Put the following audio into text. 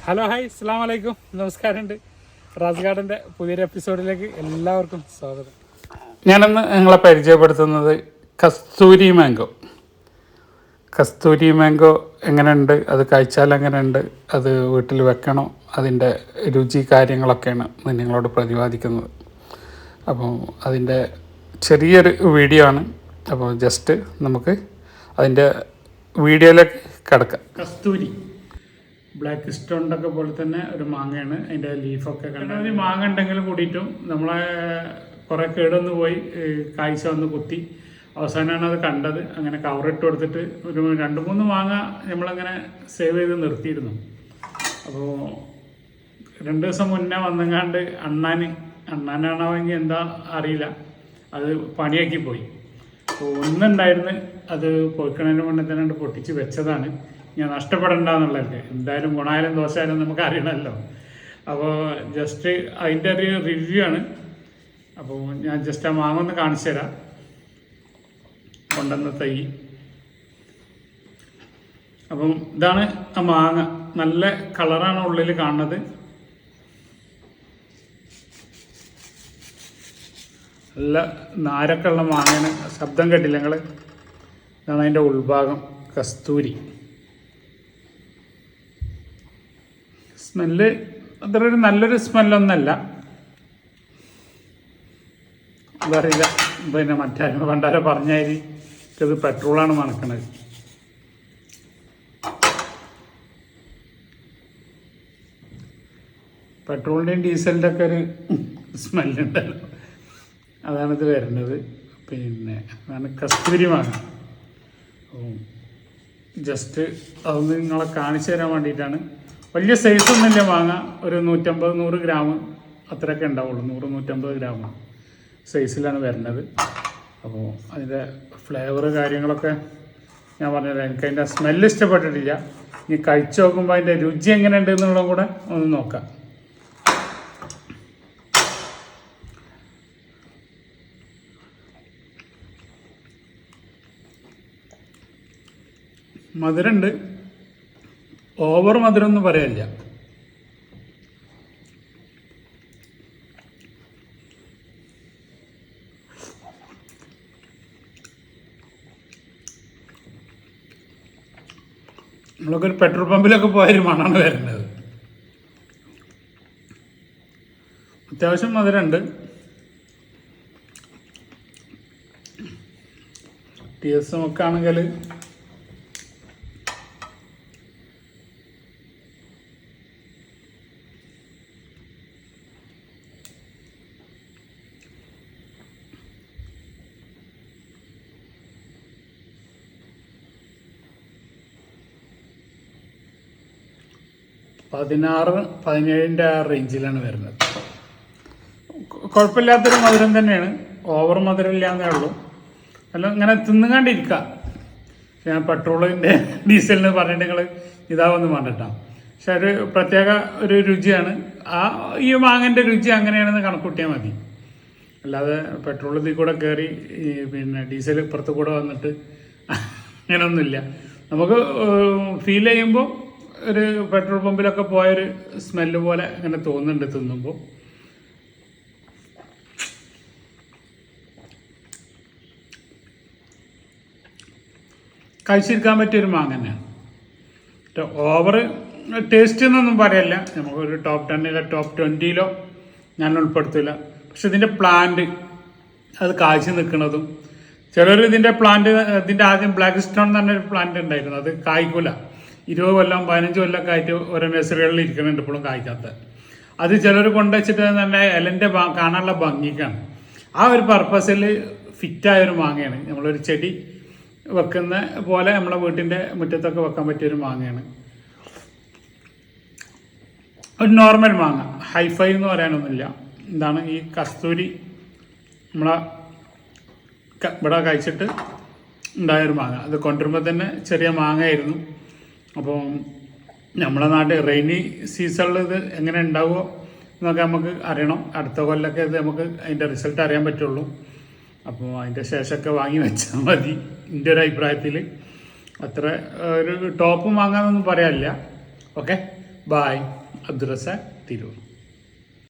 Hello hi അസ്സലാമു അലൈക്കും നമസ്കാരമുണ്ട്. റാസ് ഗാർഡൻ്റെ പുതിയൊരു എപ്പിസോഡിലേക്ക് എല്ലാവർക്കും സ്വാഗതം. ഞാനന്ന് നിങ്ങളെ പരിചയപ്പെടുത്തുന്നത് കസ്തൂരി മാംഗോ എങ്ങനെയുണ്ട്, അത് കഴിച്ചാൽ എങ്ങനെയുണ്ട്, അത് വീട്ടിൽ വെക്കണോ, അതിൻ്റെ രുചി കാര്യങ്ങളൊക്കെയാണ് നിങ്ങളോട് പ്രതിപാദിക്കുന്നത്. അപ്പോൾ അതിൻ്റെ ചെറിയൊരു വീഡിയോ ആണ്. അപ്പോൾ ജസ്റ്റ് നമുക്ക് അതിൻ്റെ വീഡിയോയിലേക്ക് കിടക്കാം. കസ്തൂരി ബ്ലാക്ക് സ്റ്റോണിൻ്റെ പോലെ തന്നെ ഒരു മാങ്ങയാണ്. അതിൻ്റെ ലീഫൊക്കെ കണ്ടാൽ ഈ മാങ്ങ ഉണ്ടെങ്കിലും കൂടിയിട്ടും നമ്മളെ കുറേ കേടൊന്ന് പോയി കായ്ച്ച വന്ന് കുത്തി അവസാനമാണ് അത് കണ്ടത്. അങ്ങനെ കവറിട്ട് കൊടുത്തിട്ട് ഒരു 2-3 മാങ്ങ നമ്മളങ്ങനെ സേവ് ചെയ്ത് നിർത്തിയിരുന്നു. അപ്പോൾ 2 ദിവസം മുന്നേ വന്നെങ്ങാണ്ട് അണ്ണാനാണെങ്കിൽ എന്താ അറിയില്ല, അത് പണിയാക്കി പോയി. അപ്പോൾ ഒന്നുണ്ടായിരുന്നു, അത് പൊയ്ക്കണതിന് മുന്നേ തന്നെ പൊട്ടിച്ച് വെച്ചതാണ്. ഞാൻ നഷ്ടപ്പെടണ്ടെന്നുള്ളതൊക്കെ എന്തായാലും ഗുണമായാലും ദോഷമായാലും നമുക്ക് അറിയണമല്ലോ. അപ്പോൾ ജസ്റ്റ് അതിൻ്റെ ഒരു റിവ്യൂ ആണ്. അപ്പോൾ ഞാൻ ജസ്റ്റ് ആ മാങ്ങ ഒന്ന് കാണിച്ചു തരാം. കൊണ്ടുവന്ന തൈ. അപ്പം ഇതാണ് ആ മാങ്ങ. നല്ല കളറാണ് ഉള്ളിൽ കാണുന്നത്. നല്ല നാരൊക്കെ ഉള്ള മാങ്ങയാണ്. ശബ്ദം കേട്ടില്ല നിങ്ങൾ? ഇതാണ് അതിൻ്റെ ഉൾഭാഗം. കസ്തൂരി സ്മെല്ല് അത്ര ഒരു നല്ലൊരു സ്മെല്ലൊന്നല്ല, അതറിയില്ല. പിന്നെ പണ്ടാരോ പറഞ്ഞാൽ ഇത് പെട്രോളാണ് മണക്കണത്. പെട്രോളിൻ്റെയും ഡീസലിൻ്റെ ഒക്കെ ഒരു സ്മെല്ലുണ്ടല്ലോ, അതാണിത് വരുന്നത്. പിന്നെ അതാണ് കസ്തൂരി മാങ്ങ. ജസ്റ്റ് അതൊന്ന് നിങ്ങളെ കാണിച്ചു തരാൻ വേണ്ടിയിട്ടാണ്. വലിയ സൈസൊന്നുമില്ല മാങ്ങ. ഒരു 150-100 ഗ്രാം അത്രയൊക്കെ ഉണ്ടാവുള്ളൂ. 100-150 ഗ്രാം സൈസിലാണ് വരുന്നത്. അപ്പോൾ അതിൻ്റെ ഫ്ലേവർ കാര്യങ്ങളൊക്കെ ഞാൻ പറഞ്ഞുതരാം. എനിക്കതിൻ്റെ സ്മെല്ല് ഇഷ്ടപ്പെട്ടിട്ടില്ല. ഇനി കഴിച്ചു നോക്കുമ്പോൾ അതിൻ്റെ രുചി എങ്ങനെയുണ്ട് എന്നുള്ളതും കൂടെ ഒന്ന് നോക്കാം. മധുരമുണ്ട്, ഓവർ മധുരം ഒന്നും പറയാനില്ല. നമ്മളൊക്കെ ഒരു പെട്രോൾ പമ്പിലൊക്കെ പോയൊരു മണമാണ് വരുന്നത്. അത്യാവശ്യം മധുരമുണ്ട്. TSM ഒക്കെ ആണെങ്കിൽ $16-17 ആ റേഞ്ചിലാണ് വരുന്നത്. കുഴപ്പമില്ലാത്തൊരു മധുരം തന്നെയാണ്. ഓവർ മധുരം ഇല്ലാന്നേ ഉള്ളൂ. അല്ല ഇങ്ങനെ തിന്നുകാണ്ടിരിക്കുക. ഞാൻ പെട്രോളിൻ്റെ ഡീസലിന് പറഞ്ഞിട്ട് നിങ്ങൾ ഇതാവൊന്നും വേണ്ടിട്ടാ. പക്ഷെ ഒരു പ്രത്യേക ഒരു രുചിയാണ്. ഈ മാങ്ങൻ്റെ രുചി അങ്ങനെയാണെന്ന് കണക്കൂട്ടിയാൽ മതി. അല്ലാതെ പെട്രോൾ ഇതിൽ കൂടെ കയറി പിന്നെ ഡീസൽ ഇപ്പുറത്ത് കൂടെ വന്നിട്ട് അങ്ങനെയൊന്നുമില്ല. നമുക്ക് ഫീൽ ചെയ്യുമ്പോൾ ഒരു പെട്രോൾ പമ്പിലൊക്കെ പോയൊരു സ്മെല്ല് പോലെ ഇങ്ങനെ തോന്നുന്നുണ്ട് തിന്നുമ്പോൾ. കഴിച്ചിരിക്കാൻ പറ്റിയൊരു മാങ്ങ തന്നെയാണ്. ഓവർ ടേസ്റ്റ് എന്നൊന്നും പറയല്ല. നമുക്കൊരു ടോപ്പ് 10-ലോ ടോപ്പ് 20-ലോ ഞാൻ ഉൾപ്പെടുത്തില്ല. പക്ഷെ ഇതിൻ്റെ പ്ലാന്റ് അത് കാഴ്ച നിൽക്കുന്നതും ചിലർ ഇതിൻ്റെ ആദ്യം ബ്ലാക്ക് സ്റ്റോൺ എന്ന് പറഞ്ഞൊരു പ്ലാന്റ് ഉണ്ടായിരുന്നു. അത് കായ്ക്കൂല. 20 കൊല്ലം 15 കൊല്ലമൊക്കെ ആയിട്ട് ഓരോ നഴ്സറികളിൽ ഇരിക്കുന്നുണ്ട്, ഇപ്പോഴും കായ്ക്കാത്ത. അത് ചിലർ കൊണ്ടുവച്ചിട്ട് തന്നെ ഇലൻ്റെ കാണാനുള്ള ഭംഗിക്കാണ്. ആ ഒരു പർപ്പസിൽ ഫിറ്റായൊരു മാങ്ങയാണ്. നമ്മളൊരു ചെടി വെക്കുന്ന പോലെ നമ്മളെ വീട്ടിൻ്റെ മുറ്റത്തൊക്കെ വെക്കാൻ പറ്റിയൊരു മാങ്ങയാണ്. ഒരു നോർമൽ മാങ്ങ, ഹൈഫൈ എന്ന് പറയാനൊന്നുമില്ല. എന്താണ് ഈ കസ്തൂരി നമ്മളെ ഇവിടെ കഴിച്ചിട്ട് ഉണ്ടായൊരു മാങ്ങ. അത് കൊണ്ടുവരുമ്പോൾ തന്നെ ചെറിയ മാങ്ങയായിരുന്നു. അപ്പോൾ നമ്മളെ നാട്ടിൽ റെയിനി സീസണിൽ ഇത് എങ്ങനെ ഉണ്ടാവുമോ എന്നൊക്കെ നമുക്ക് അറിയണം. അടുത്ത കൊല്ലമൊക്കെ ഇത് നമുക്ക് അതിൻ്റെ റിസൾട്ട് അറിയാൻ പറ്റുള്ളൂ. അപ്പോൾ അതിൻ്റെ ശേഷമൊക്കെ വാങ്ങി വെച്ചാൽ മതി എൻ്റെ ഒരു അഭിപ്രായത്തിൽ. അത്ര ഒരു ടോപ്പ് വാങ്ങാനൊന്നും പറയാനില്ല. Okay, bye. അബ്ദുൾ റസാഖ്, തിരൂർ.